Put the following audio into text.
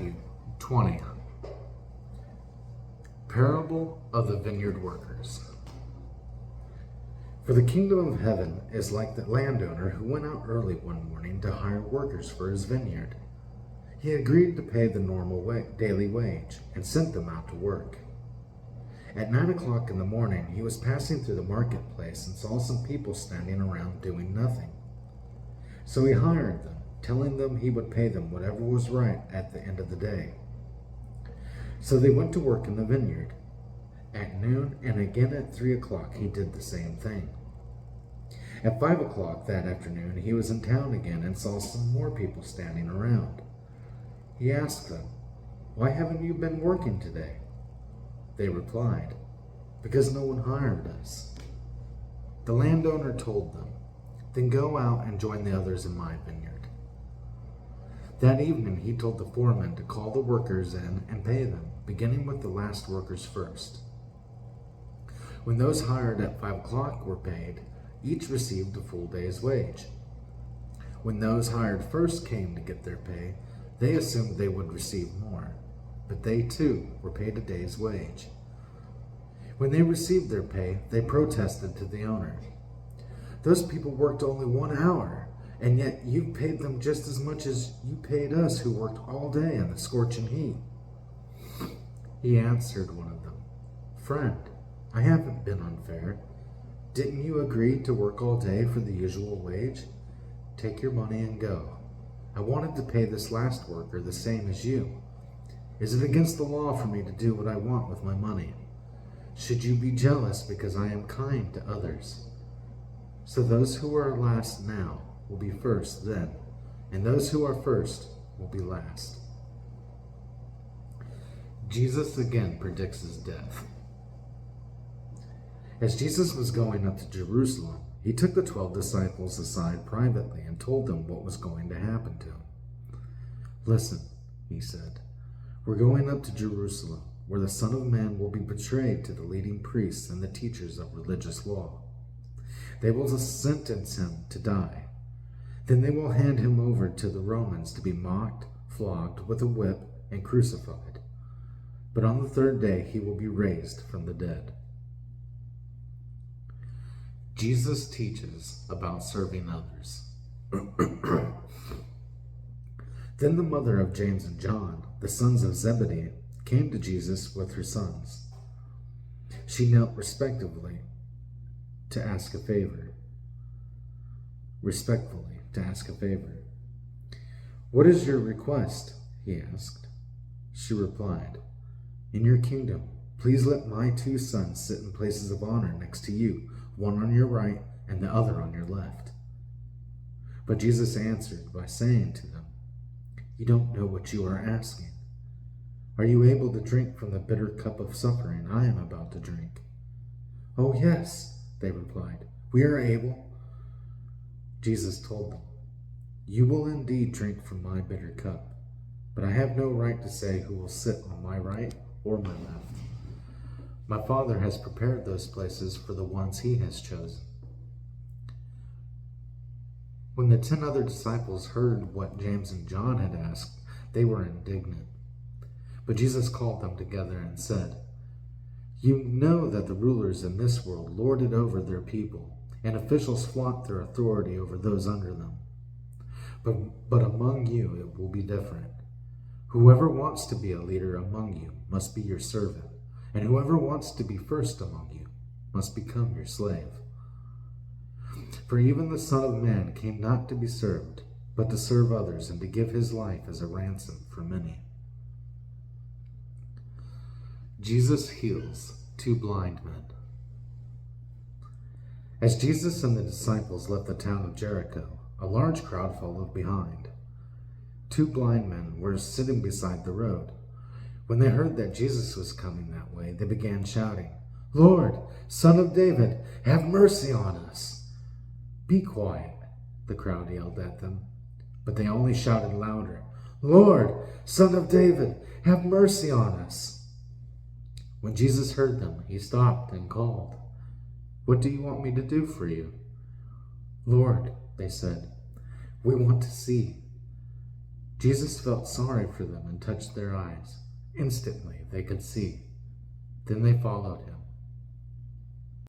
Matthew 20. Parable of the Vineyard Workers. For the kingdom of heaven is like the landowner who went out early one morning to hire workers for his vineyard. He agreed to pay the normal daily wage and sent them out to work. At 9 o'clock in the morning, he was passing through the marketplace and saw some people standing around doing nothing. So he hired them, telling them he would pay them whatever was right at the end of the day. So they went to work in the vineyard. At noon and again at 3 o'clock he did the same thing. At 5 o'clock that afternoon he was in town again and saw some more people standing around. He asked them, "Why haven't you been working today?" They replied, "Because no one hired us." The landowner told them, "Then go out and join the others in my vineyard." That evening he told the foreman to call the workers in and pay them, beginning with the last workers first. When those hired at 5 o'clock were paid, each received a full day's wage. When those hired first came to get their pay, they assumed they would receive more, but they too were paid a day's wage. When they received their pay, they protested to the owner. "Those people worked only 1 hour, and yet you paid them just as much as you paid us who worked all day in the scorching heat." He answered one of them, "Friend, I haven't been unfair. Didn't you agree to work all day for the usual wage? Take your money and go. I wanted to pay this last worker the same as you. Is it against the law for me to do what I want with my money? Should you be jealous because I am kind to others?" So those who are last now will be first then, and those who are first will be last. Jesus again predicts his death. As Jesus was going up to Jerusalem, he took the 12 disciples aside privately and told them what was going to happen to him. "Listen," he said, "we're going up to Jerusalem, where the Son of Man will be betrayed to the leading priests and the teachers of religious law. They will sentence him to die. Then they will hand him over to the Romans to be mocked, flogged with a whip, and crucified. But on the third day he will be raised from the dead." Jesus teaches about serving others. Then the mother of James and John, the sons of Zebedee, came to Jesus with her sons. She knelt respectfully to ask a favor. "What is your request?" he asked. She replied, "In your kingdom, please let my 2 sons sit in places of honor next to you, one on your right and the other on your left." But Jesus answered by saying to them, "You don't know what you are asking. Are you able to drink from the bitter cup of suffering I am about to drink?" "Oh, yes," they replied, "we are able." Jesus told them, "You will indeed drink from my bitter cup, but I have no right to say who will sit on my right or my left. My Father has prepared those places for the ones he has chosen." When the 10 other disciples heard what James and John had asked, they were indignant. But Jesus called them together and said, "You know that the rulers in this world lord it over their people, and officials flaunt their authority over those under them. But among you it will be different. Whoever wants to be a leader among you must be your servant, and whoever wants to be first among you must become your slave. For even the Son of Man came not to be served, but to serve others and to give his life as a ransom for many." Jesus heals 2 blind men. As Jesus and the disciples left the town of Jericho, a large crowd followed behind. 2 blind men were sitting beside the road. When they heard that Jesus was coming that way, they began shouting, "Lord, Son of David, have mercy on us." "Be quiet," the crowd yelled at them, but they only shouted louder, "Lord, Son of David, have mercy on us." When Jesus heard them, he stopped and called, "What do you want me to do for you?" "Lord," they said, "we want to see." Jesus felt sorry for them and touched their eyes. Instantly they could see. Then they followed him.